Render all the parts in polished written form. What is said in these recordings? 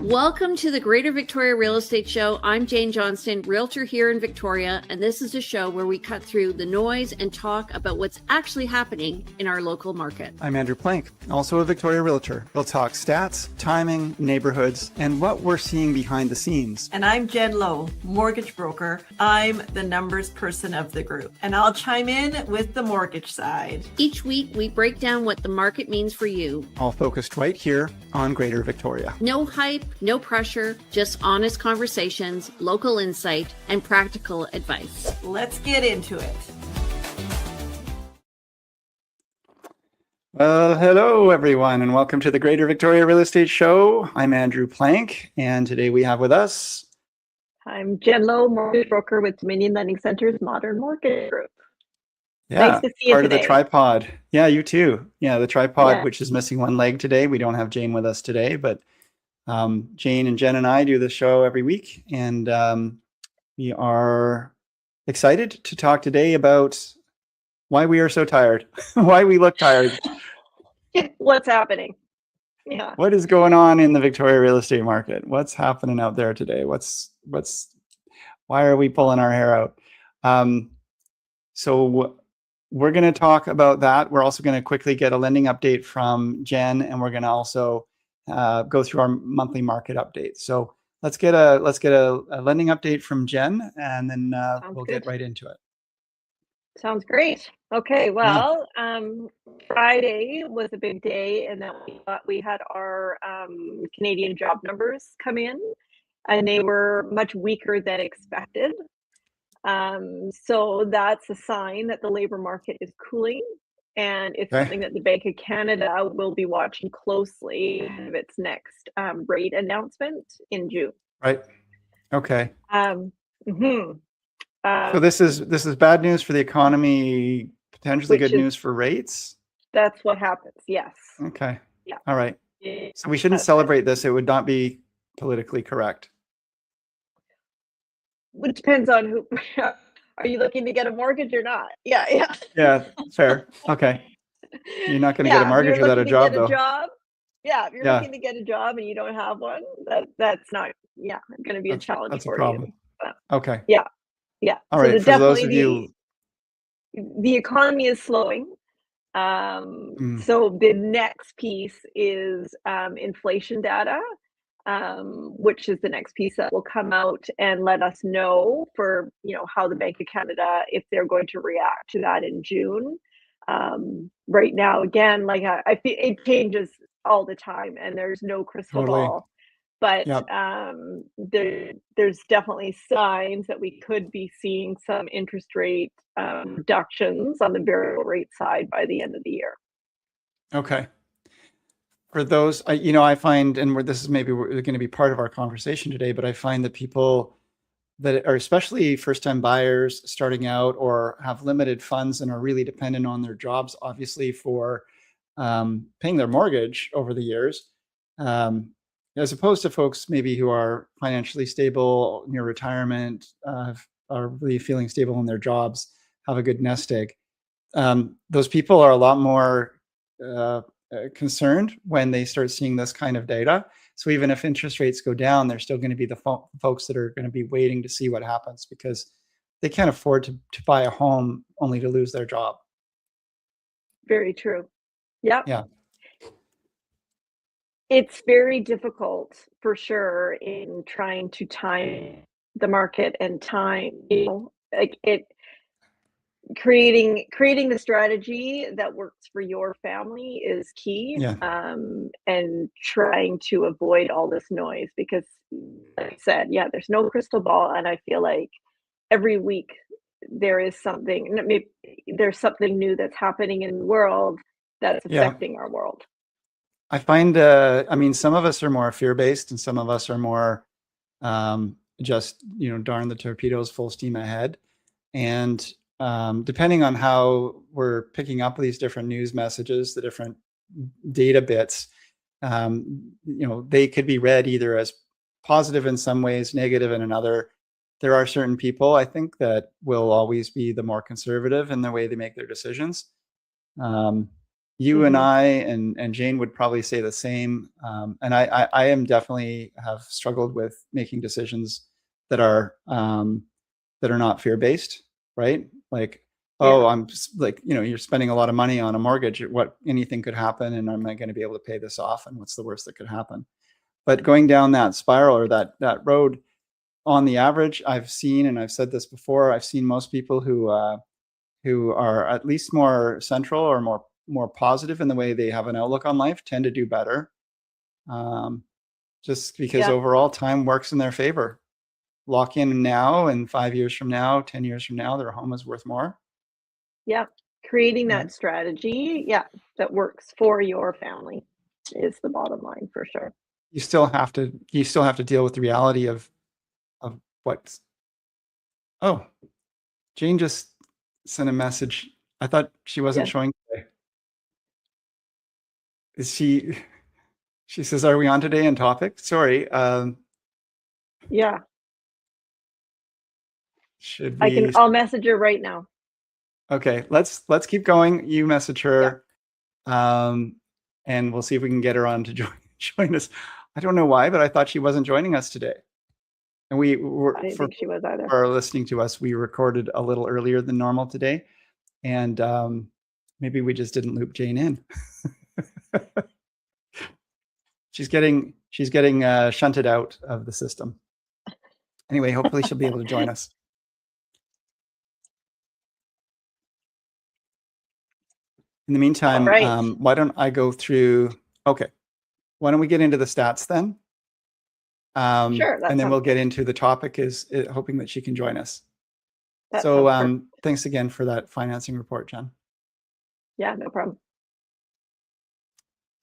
Welcome to the Greater Victoria Real Estate Show. I'm Jane Johnston, realtor here in Victoria, and this is a show where we cut through the noise and talk about what's actually happening in our local market. I'm Andrew Plank, also a Victoria realtor. We'll talk stats, timing, neighborhoods, and what we're seeing behind the scenes. And I'm Jen Lowe, mortgage broker. I'm the numbers person of the group, and I'll chime in with the mortgage side. Each week, we break down what the market means for you. All focused right here on Greater Victoria. No hype, no pressure, just honest conversations, local insight, and practical advice. Let's get into it. Well, hello everyone, and welcome to the Greater Victoria Real Estate Show. I'm Andrew Plank, and today we have with us... I'm Jen Lowe, mortgage broker with Dominion Lending Center's Modern Mortgage Group. Yeah, nice to see you part today. of the tripod. Yeah, you too. Yeah, the tripod, Yeah. which is missing one leg today. We don't have Jane with us today, but Jane and Jen and I do the show every week, and we are excited to talk today about why we are so tired, why we look tired. What's happening? Yeah. What is going on in the Victoria real estate market? What's happening out there today? Why are we pulling our hair out? So we're going to talk about that. We're also going to quickly get a lending update from Jen, and we're going to also go through our monthly market update. So let's get a lending update from Jen, and then we'll get right into it. Sounds great. Okay, well, Friday was a big day, and that we had our Canadian job numbers come in, and they were much weaker than expected. So that's a sign that the labor market is cooling, and it's something that the Bank of Canada will be watching closely of its next rate announcement in June. Right. Okay. So this is bad news for the economy, potentially good news for rates. That's what happens. Yes. Okay. Yeah. All right. So we shouldn't celebrate this. It would not be politically correct. It depends on who. Are you looking to get a mortgage or not? Yeah. Yeah, fair. Okay. You're not going to get a mortgage without a job, though. Yeah, if you're looking to get a job and you don't have one, that's not going to be a challenge that's for a problem. you. Okay. Yeah. All right. For those of you, the economy is slowing. So the next piece is inflation data, which is the next piece that will come out and let us know for how the Bank of Canada, if they're going to react to that in June. Right now, again, like I feel it changes all the time, and there's no crystal ball. But there's definitely signs that we could be seeing some interest rate reductions on the variable rate side by the end of the year. Okay. For those, I find, and this is maybe going to be part of our conversation today, but I find that people that are especially first-time buyers starting out or have limited funds and are really dependent on their jobs, obviously, for paying their mortgage over the years, as opposed to folks maybe who are financially stable, near retirement, are really feeling stable in their jobs, have a good nest egg. Those people are a lot more concerned when they start seeing this kind of data. So even if interest rates go down, they're still going to be the folks that are going to be waiting to see what happens, because they can't afford to buy a home only to lose their job. Very true. Yep. Yeah. It's very difficult for sure in trying to time the market and time, creating the strategy that works for your family is key. And trying to avoid all this noise, because like I said, there's no crystal ball, and I feel like every week there's something new that's happening in the world that's affecting our world. I find, some of us are more fear-based, and some of us are more just, darn the torpedoes, full steam ahead. And depending on how we're picking up these different news messages, the different data bits, they could be read either as positive in some ways, negative in another. There are certain people, I think, that will always be the more conservative in the way they make their decisions. You and I and Jane would probably say the same. And I am definitely have struggled with making decisions that are not fear-based, right? Like, oh, I'm like, you're spending a lot of money on a mortgage. Anything could happen, and am I going to be able to pay this off? And what's the worst that could happen? But going down that spiral or that road, on the average, I've seen, and I've said this before, I've seen most people who are at least more central or more positive in the way they have an outlook on life tend to do better. Just because overall time works in their favor. Lock in now, and 5 years from now, 10 years from now, their home is worth more. Yeah. Creating that strategy, that works for your family is the bottom line for sure. You still have to deal with the reality of what's. Oh, Jane just sent a message. I thought she wasn't showing today. Is she? She says, "Are we on today in topic?" Sorry. Yeah. Should we? I'll message her right now. Okay, let's keep going. You message her, and we'll see if we can get her on to join us. I don't know why, but I thought she wasn't joining us today. And I didn't think she was either. For listening to us, we recorded a little earlier than normal today, and maybe we just didn't loop Jane in. She's getting shunted out of the system. Anyway, hopefully she'll be able to join us. In the meantime, why don't I go through? Okay, why don't we get into the stats then? Sure. And then we'll get into the topic is hoping that she can join us. So thanks again for that financing report, Jen. Yeah, no problem.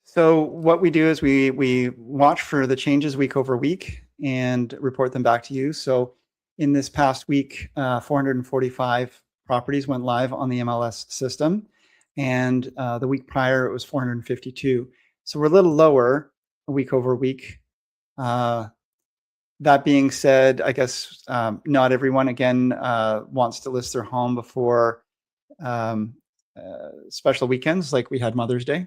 So what we do is we watch for the changes week over week and report them back to you. So in this past week, 445 properties went live on the MLS system. And the week prior, it was 452. So we're a little lower week over week. That being said, I guess not everyone, again, wants to list their home before special weekends like we had Mother's Day.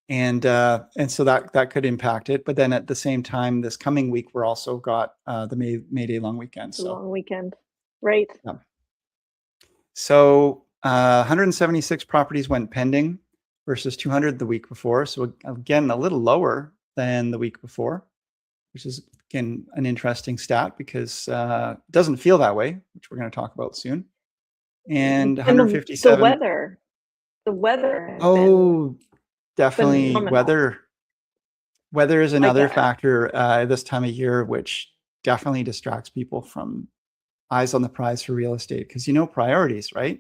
And so that could impact it. But then at the same time, this coming week, we're also got the May Day long weekend. So long weekend, right? Yeah. So 176 properties went pending versus 200 the week before. So again, a little lower than the week before, which is again an interesting stat because it doesn't feel that way, which we're going to talk about soon. And 157. The weather. Oh, definitely phenomenal. Weather is another factor this time of year, which definitely distracts people from eyes on the prize for real estate because priorities, right?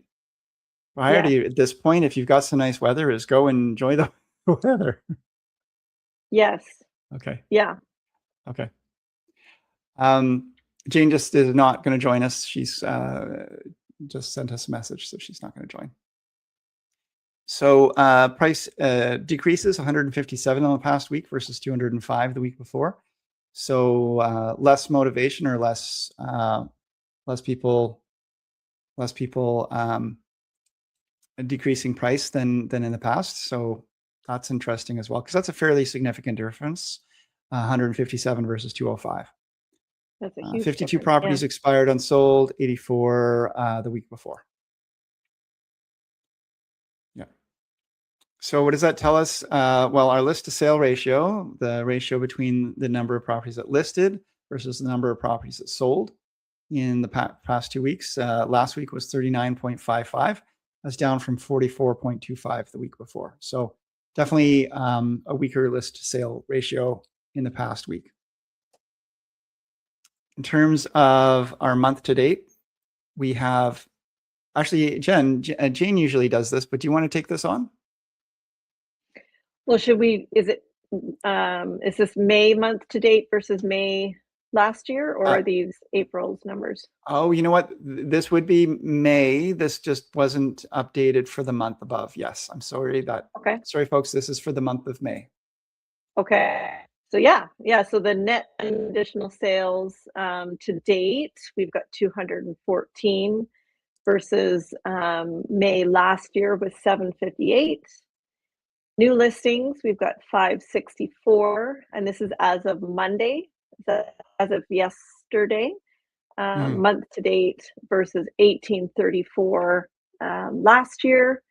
Priority at this point, if you've got some nice weather, is go and enjoy the weather. Yes. Okay. Yeah. Okay. Jane just is not going to join us. She's just sent us a message, so she's not going to join. So price decreases 157 on the past week versus 205 the week before. So less motivation or less people decreasing price than in the past. So that's interesting as well, because that's a fairly significant difference. 157 versus 205. That's a huge 52 difference. properties expired unsold, 84 the week before. Yeah. So what does that tell us? Well, our list to sale ratio, the ratio between the number of properties that listed versus the number of properties that sold in the past 2 weeks. Last week was 39.55. That's down from 44.25 the week before. So definitely a weaker list to sale ratio in the past week. In terms of our month to date, we have actually Jane usually does this, but do you want to take this on? Well, is this May month to date versus May last year, or are these April's numbers? Oh, you know what? This would be May. This just wasn't updated for the month above. Yes, I'm sorry sorry, folks. This is for the month of May. Okay. So so the net additional sales to date, we've got 214. versus May last year was 758. New listings, we've got 564, and this is as of Monday, as of yesterday, month to date versus 1834 last year.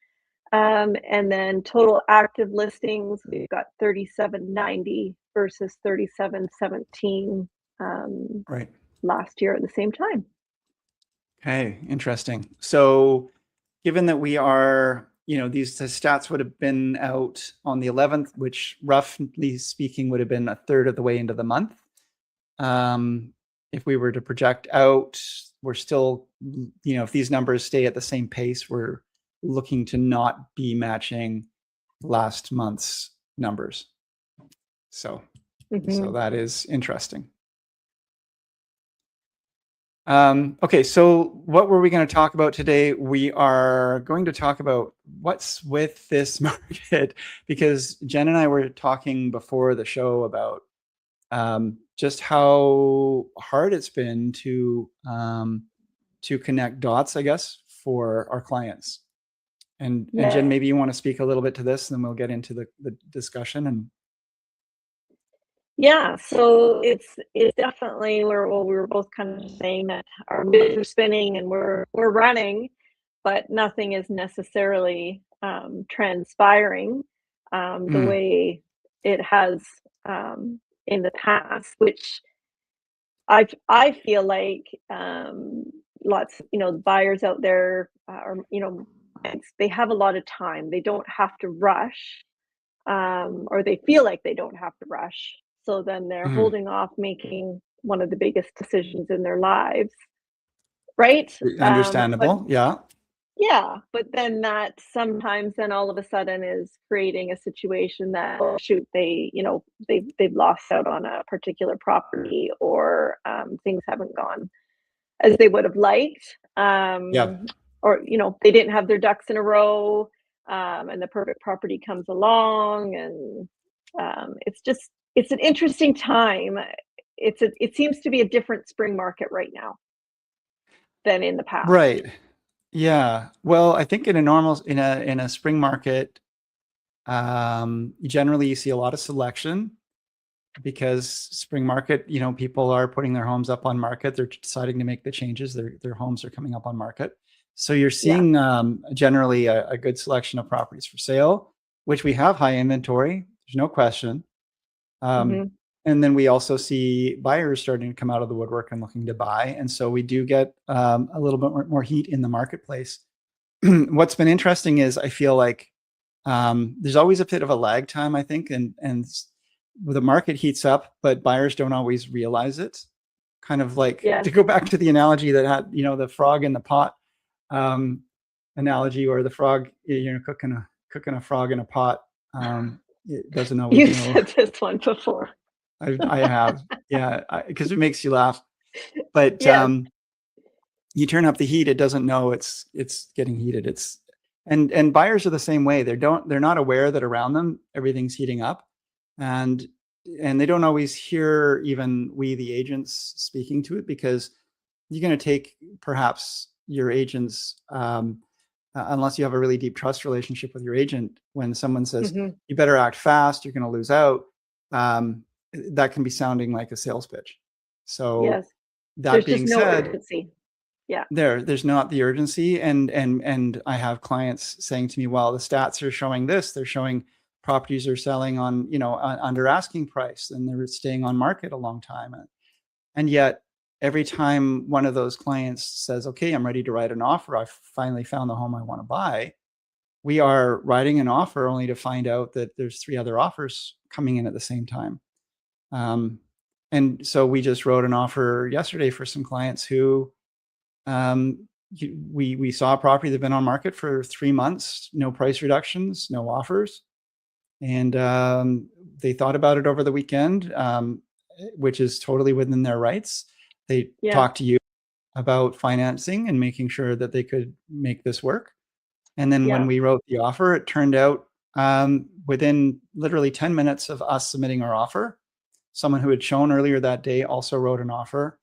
And then total active listings, we've got 3790 versus 3717 Right. last year at the same time. Okay, interesting. So given that we are, these stats would have been out on the 11th, which roughly speaking would have been a third of the way into the month. If we were to project out, we're still, if these numbers stay at the same pace, we're looking to not be matching last month's numbers. So, so that is interesting. Okay, so what were we going to talk about today? We are going to talk about what's with this market, because Jen and I were talking before the show about just how hard it's been to connect dots, I guess, for our clients. And Jen, maybe you want to speak a little bit to this, and then we'll get into the discussion. And yeah, so it's definitely we were both kind of saying that our wheels are spinning and we're running, but nothing is necessarily transpiring the way it has in the past, which I feel like lots, buyers out there are, they have a lot of time. They don't have to rush, or they feel like they don't have to rush. So then they're holding off making one of the biggest decisions in their lives, right? Understandable, yeah. Yeah, but then that sometimes then all of a sudden is creating a situation that, oh, shoot, they've lost out on a particular property, or things haven't gone as they would have liked, or they didn't have their ducks in a row, and the perfect property comes along, and it's an interesting time. It seems to be a different spring market right now than in the past. Right. Yeah. Well, I think in a spring market, generally you see a lot of selection, because spring market, people are putting their homes up on market. They're deciding to make the changes. Their homes are coming up on market. So you're seeing generally a good selection of properties for sale, which we have high inventory. There's no question. And then we also see buyers starting to come out of the woodwork and looking to buy. And so we do get a little bit more heat in the marketplace. What's been interesting is I feel like there's always a bit of a lag time, I think, and the market heats up, but buyers don't always realize it. Kind of like, to go back to the analogy that had, the frog in the pot analogy, or the frog, cooking a frog in a pot. It doesn't always You've said this one before. I have, yeah, because it makes you laugh. But you turn up the heat, it doesn't know it's getting heated. And buyers are the same way. They're not aware that around them everything's heating up, and they don't always hear even we the agents speaking to it, because you're going to take perhaps your agents, unless you have a really deep trust relationship with your agent, when someone says you better act fast, you're going to lose out. That can be sounding like a sales pitch. So that being said, urgency. Yeah, there's not the urgency, and I have clients saying to me, well, the stats are showing this. They're showing properties are selling on under asking price, and they're staying on market a long time, and yet every time one of those clients says, okay, I'm ready to write an offer, I finally found the home I want to buy, we are writing an offer only to find out that there's 3 other offers coming in at the same time. And so we just wrote an offer yesterday for some clients who we saw a property that's been on market for 3 months, no price reductions, no offers. And they thought about it over the weekend, which is totally within their rights. They talked to you about financing and making sure that they could make this work. And then when we wrote the offer, it turned out within literally 10 minutes of us submitting our offer, someone who had shown earlier that day also wrote an offer,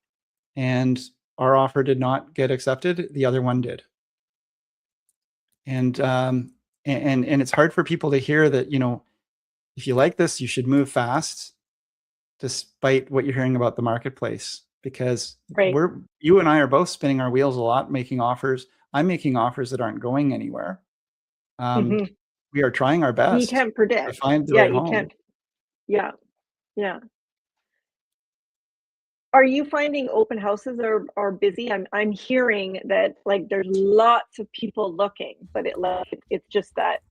and our offer did not get accepted. The other one did. and it's hard for people to hear that, if you like this, you should move fast, despite what you're hearing about the marketplace, because Right. you and I are both spinning our wheels a lot, making offers. I'm making offers that aren't going anywhere. Mhm. We are trying our You best can't to predict. find the Yeah, right you home. can't. Yeah, yeah. Are you finding open houses are busy? I'm hearing that, like, there's lots of people looking, but it's just that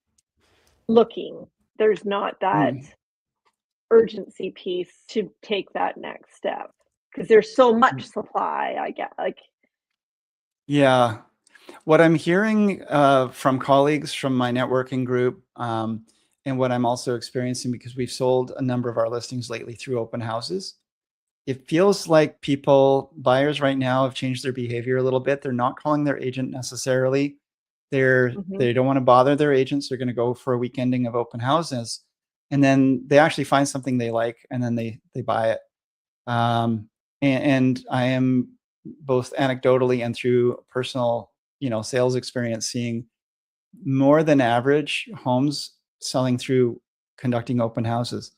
looking. There's not that Mm. urgency piece to take that next step because there's so much supply, I get, like. Yeah. What I'm hearing from colleagues from my networking group, and what I'm also experiencing, because we've sold a number of our listings lately through open houses, it feels like buyers right now have changed their behavior a little bit. They're not calling their agent necessarily. Mhm, They don't want to bother their agents. They're going to go for a weekending of open houses, and then they actually find something they like, and then they buy it. And I am, both anecdotally and through personal, sales experience, seeing more than average homes selling through conducting open houses.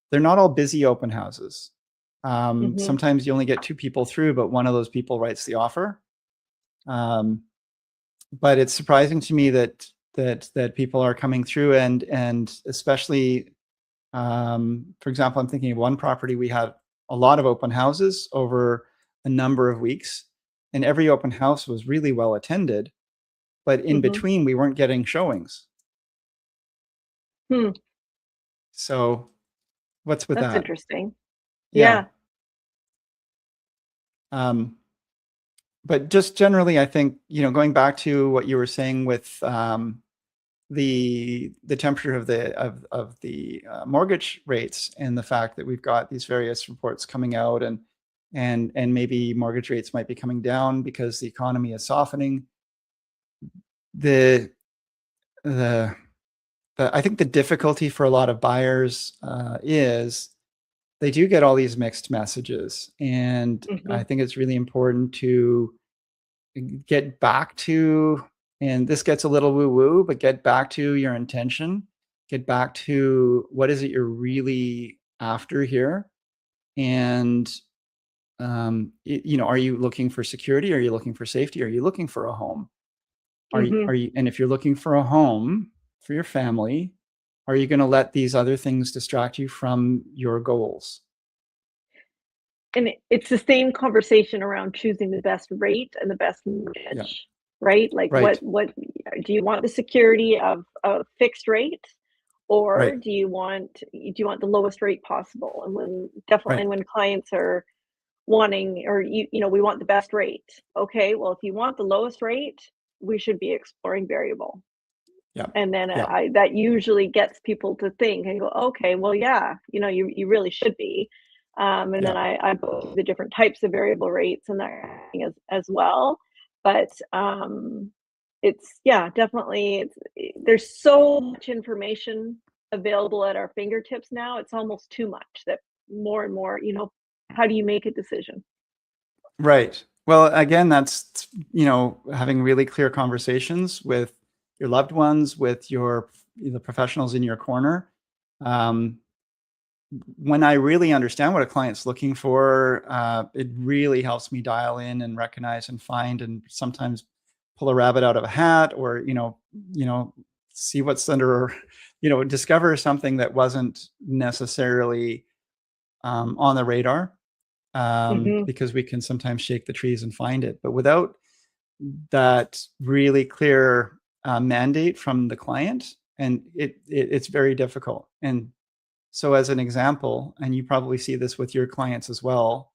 They're not all busy open houses. mhm. Sometimes you only get 2 people through, but one of those people writes the offer. Um, but it's surprising to me that people are coming through, and especially, for example, I'm thinking of one property. We had a lot of open houses over a number of weeks, and every open house was really well attended, but in Mhm. between we weren't getting showings. Hmm, So what's with that's that? interesting. Yeah. Yeah. Um, but just generally, I think, going back to what you were saying with the temperature of the mortgage rates, and the fact that we've got these various reports coming out, and maybe mortgage rates might be coming down because the economy is softening. The the I think the difficulty for a lot of buyers is they do get all these mixed messages, and I Mhm, think it's really important to get back to, and this gets a little woo woo, but get back to your intention. Get back to what is it you're really after here, and are you looking for security? Are you looking for safety? Are you looking for a home? mhm. And if you're looking for a home for your family, are you going to let these other things distract you from your goals? And it's the same conversation around choosing the best rate and the best Yeah, mortgage, right? Like, right, what do you want, the security of a fixed rate, or right, do you want the lowest rate possible? And definitely right. when clients are wanting, or we want the best rate. Okay, well, if you want the lowest rate, we should be exploring variable. Yeah, And then yeah, that usually gets people to think and go, okay, well, yeah, you really should be. And yeah. then I go through the different types of variable rates and that kind of thing as well. But it's, yeah, definitely, there's so much information available at our fingertips now. It's almost too much, that more and more, how do you make a decision? Right. Well, again, that's, having really clear conversations with your loved ones, with the professionals in your corner. Um, when I really understand what a client's looking for, it really helps me dial in and recognize and find, and sometimes pull a rabbit out of a hat, or, see what's under, discover something that wasn't necessarily on the radar, Hmm. because we can sometimes shake the trees and find it. But without that really clear mandate from the client, and it's very difficult. And so, as an example, and you probably see this with your clients as well,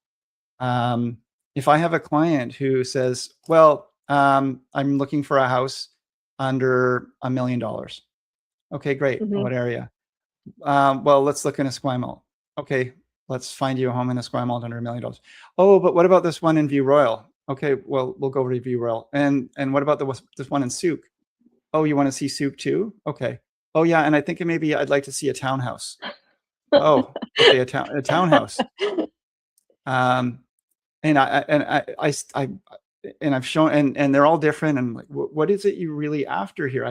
if I have a client who says, "Well, I'm looking for a house under $1 million." Okay, great. Hmm. What area? Well, let's look in Esquimalt. Okay, let's find you a home in Esquimalt under $1 million. Oh, but what about this one in View Royal? Okay, well, we'll go over to View Royal. And what about this one in Souk? Oh, you want to see Souk too? Okay. Oh yeah, and I think maybe I'd like to see a townhouse. Oh, okay, a townhouse. Um, and I and I've shown, and they're all different. And like, what is it you really after here?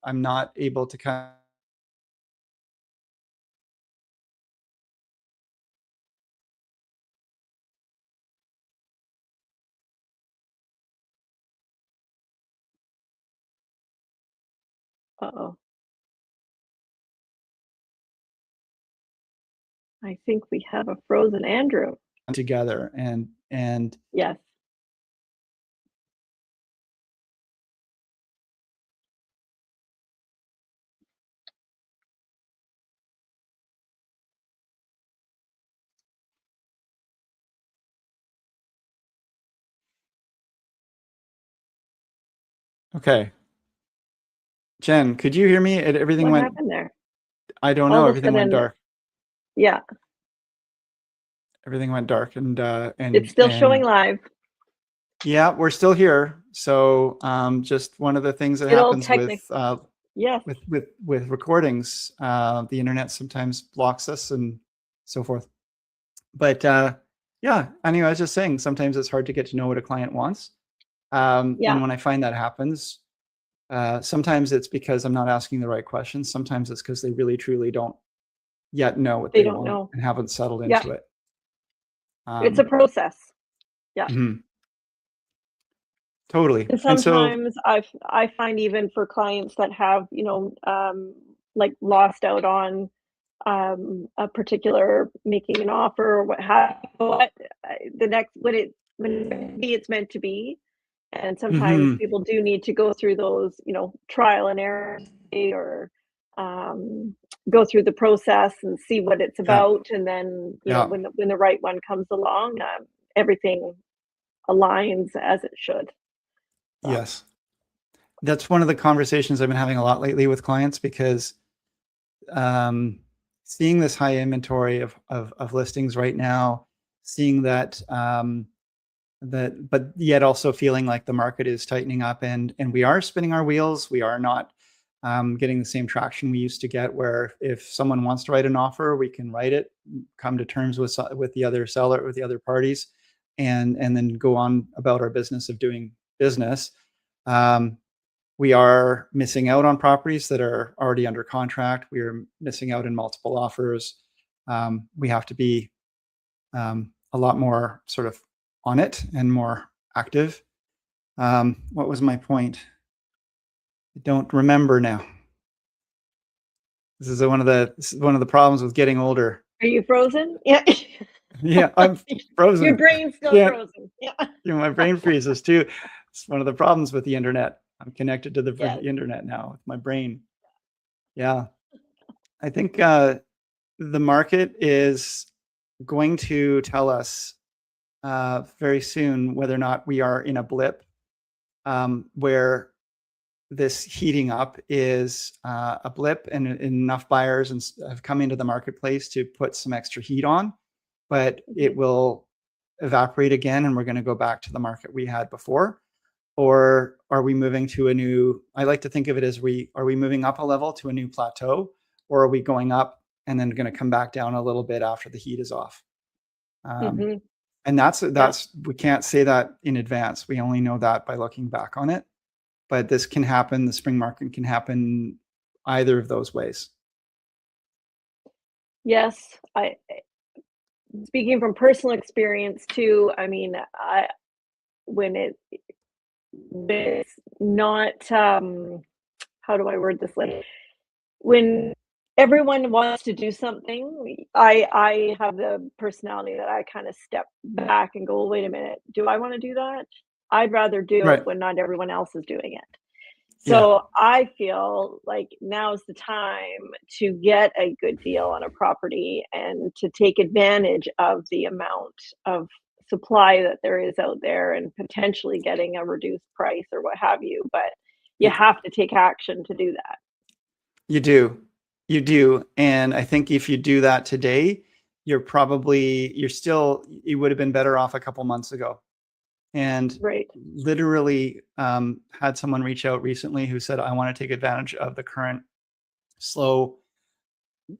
I'm not able to kind Uh-oh. I think we have a frozen Andrew. of together and Yes. okay. Jen, could you hear me? Everything What went, happened there? I don't All know, of a everything went sudden, dark. yeah, Everything went dark and it's still showing live. yeah, we're still here. So just one of the things that Good old happens technic. with Yes. with recordings, the internet sometimes blocks us and so forth. But yeah, anyway, I was just saying sometimes it's hard to get to know what a client wants. And Yeah. when I find that happens, sometimes it's because I'm not asking the right questions. Sometimes it's because they really truly don't yet know what They they don't want know. and haven't settled Yeah. into it. It's a process. Yeah. Mhm. Totally. And And so, sometimes I find even for clients that have, like lost out on a particular making an offer or what have what the next when maybe it's meant to be. And sometimes mhm, people do need to go through those, trial and error or um, go through the process and see what it's yeah, about. And then, yeah, when the right one comes along, everything aligns as it should. So, yes. That's one of the conversations I've been having a lot lately with clients because um, seeing this high inventory of listings right now, seeing that but yet also feeling like the market is tightening up and we are spinning our wheels. We are not getting the same traction we used to get. Where if someone wants to write an offer, we can write it, come to terms with the other seller, with the other parties, and then go on about our business of doing business. Um, we are missing out on properties that are already under contract. We are missing out in multiple offers. We have to be a lot more sort of on it and more active. What was my point? I don't remember now. This is one of the problems with getting older. are you frozen? Yeah. Yeah, I'm frozen. Your brain's still Yeah, frozen. Yeah. my brain freezes too. It's one of the problems with the internet. I'm connected to the Yes. internet now with my brain. Yeah, I think the market is going to tell us very soon whether or not we are in a blip where this heating up is a blip and enough buyers have come into the marketplace to put some extra heat on, but it will evaporate again and we're going to go back to the market we had before. Or are we moving to a new, I like to think of it as are we moving up a level to a new plateau, or are we going up and then going to come back down a little bit after the heat is off? Mhm. And that's we can't say that in advance. We only know that by looking back on it. But this can happen. The spring market can happen either of those ways. Yes, I speaking from personal experience too, I mean, I when it's not, how do I word this? Like, when everyone wants to do something, I have the personality that I kind of step back and go, well, wait a minute, do I want to do that? I'd rather do it Right. when not everyone else is doing it. Yeah. So I feel like now's the time to get a good deal on a property and to take advantage of the amount of supply that there is out there and potentially getting a reduced price or what have you. But you You, have to take action to do that. you do. You do. And I think if you do that today, you would have been better off a couple months ago. And Right. literally had someone reach out recently who said, I want to take advantage of the current slow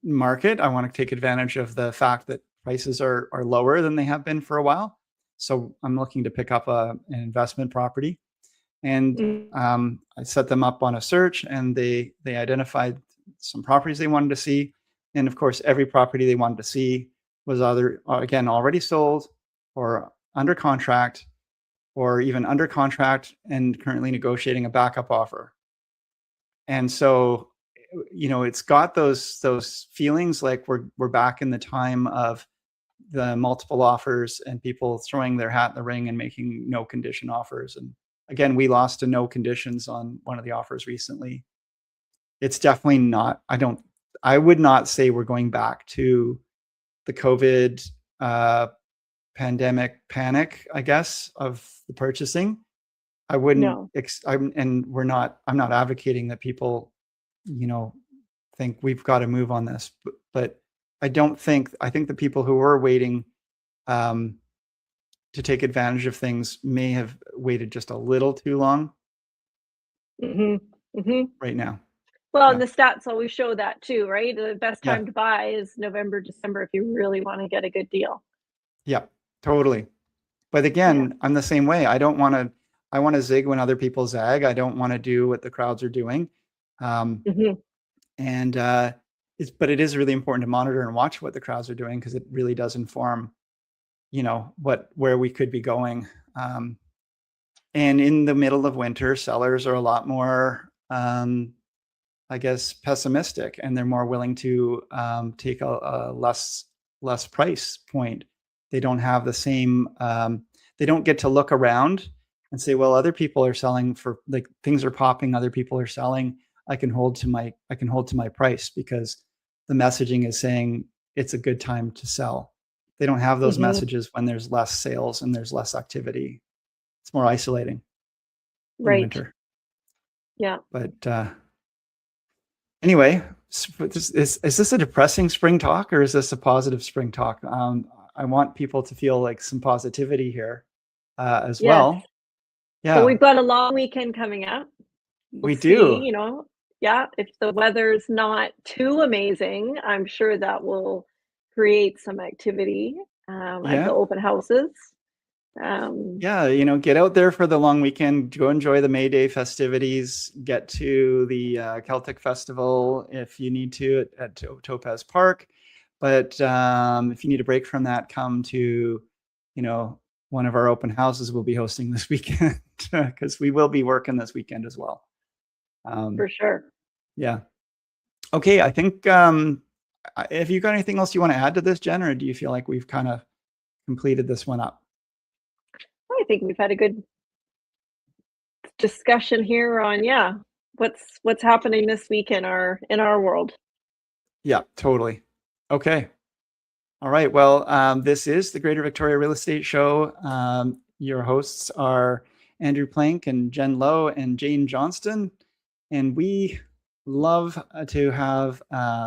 market. I want to take advantage of the fact that prices are lower than they have been for a while. So I'm looking to pick up an investment property. And I set them up on a search, and they identified some properties they wanted to see. And of course, every property they wanted to see was either, again, already sold or under contract, or even under contract and currently negotiating a backup offer. And so, it's got those feelings like we're back in the time of the multiple offers and people throwing their hat in the ring and making no condition offers. And again, we lost to no conditions on one of the offers recently. It's definitely not, I would not say we're going back to the COVID pandemic panic, I guess, of the purchasing. I wouldn't, No. I'm not advocating that people, think we've got to move on this, but I think the people who were waiting to take advantage of things may have waited just a little too long right now. Well, Yeah. and the stats always show that too, right? The best Yeah. time to buy is November, December if you really want to get a good deal. Yeah, totally. But again, I'm the same way. I want to zig when other people zag. I don't want to do what the crowds are doing. And but it is really important to monitor and watch what the crowds are doing, because it really does inform, where we could be going. And in the middle of winter, sellers are a lot more, I guess, pessimistic, and they're more willing to take a less price point. They don't have the same, they don't get to look around and say, well, other people are selling for, like, things are popping, other people are selling. I can hold to my price because the messaging is saying it's a good time to sell. They don't have those messages when there's less sales and there's less activity. It's more isolating in winter. Yeah. But anyway, is this a depressing spring talk, or is this a positive spring talk? I want people to feel like some positivity here as well. Yeah. So we've got a long weekend coming up. We do. If the weather's not too amazing, I'm sure that will create some activity at the open houses. Get out there for the long weekend. Go enjoy the May Day festivities. Get to the Celtic Festival if you need to at Topaz Park. But if you need a break from that, come to, one of our open houses we'll be hosting this weekend, because we will be working this weekend as well. For sure. Yeah. Okay. I think, have you got anything else you want to add to this, Jen, or do you feel like we've kind of completed this one up? I think we've had a good discussion here on, what's happening this week in our world. Yeah, totally. Okay. All right. Well, this is the Greater Victoria Real Estate Show. Your hosts are Andrew Plank and Jen Lowe and Jane Johnston. And we love to have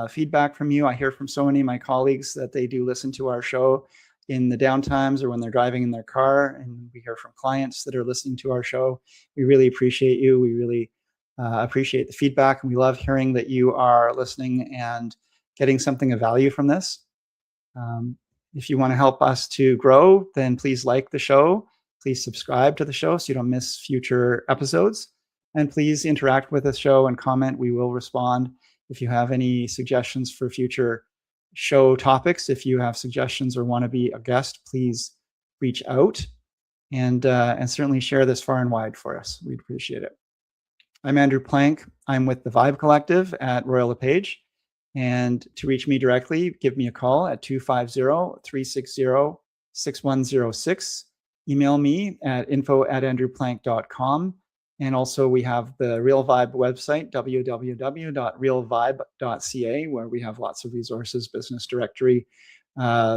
feedback from you. I hear from so many of my colleagues that they do listen to our show in the downtimes or when they're driving in their car. And we hear from clients that are listening to our show. We really appreciate you. We really appreciate the feedback. And we love hearing that you are listening and getting something of value from this. If you want to help us to grow, then please like the show. Please subscribe to the show so you don't miss future episodes. And please interact with the show and comment. We will respond. If you have any suggestions for future show topics, if you have suggestions or want to be a guest, please reach out and certainly share this far and wide for us. We'd appreciate it. I'm Andrew Plank. I'm with the Vibe Collective at Royal LePage. And to reach me directly, give me a call at 250-360-6106. Email me at info@andrewplank.com. And also we have the Real Vibe website, www.realvibe.ca, where we have lots of resources, business directory,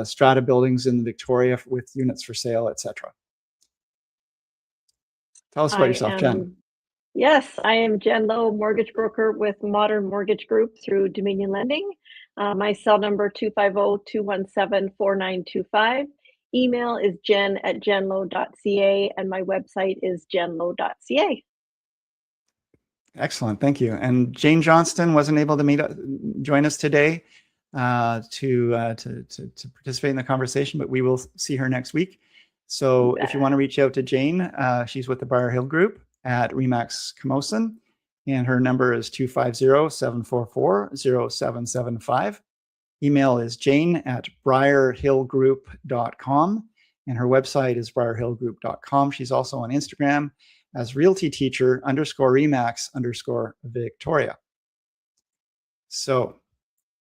strata buildings in Victoria with units for sale, etc. Tell us about yourself, Jen. Yes, I am Jen Lowe, mortgage broker with Modern Mortgage Group through Dominion Lending. My cell number 250-217-4925. Email is jen@jenlowe.ca, and my website is jenlowe.ca. Excellent, thank you. And Jane Johnston wasn't able to join us today to participate in the conversation, but we will see her next week. So if you want to reach out to Jane, she's with the Briar Hill Group at Remax Camosun, and her number is 250-744-0775. Email is jane@briarhillgroup.com, and her website is briarhillgroup.com. She's also on Instagram as realtyteacher_Remax_Victoria. So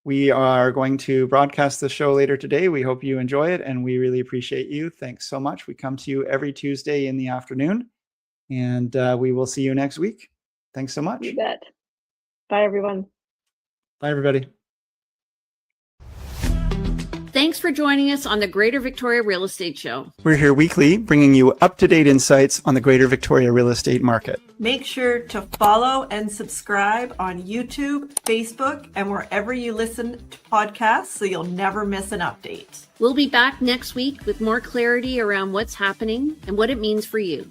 we are going to broadcast the show later today. We hope you enjoy it, and we really appreciate you. Thanks so much. We come to you every Tuesday in the afternoon, and we will see you next week. Thanks so much. You bet. Bye, everyone. Bye, everybody. Thanks for joining us on the Greater Victoria Real Estate Show. We're here weekly, bringing you up-to-date insights on the Greater Victoria real estate market. Make sure to follow and subscribe on YouTube, Facebook, and wherever you listen to podcasts so you'll never miss an update. We'll be back next week with more clarity around what's happening and what it means for you.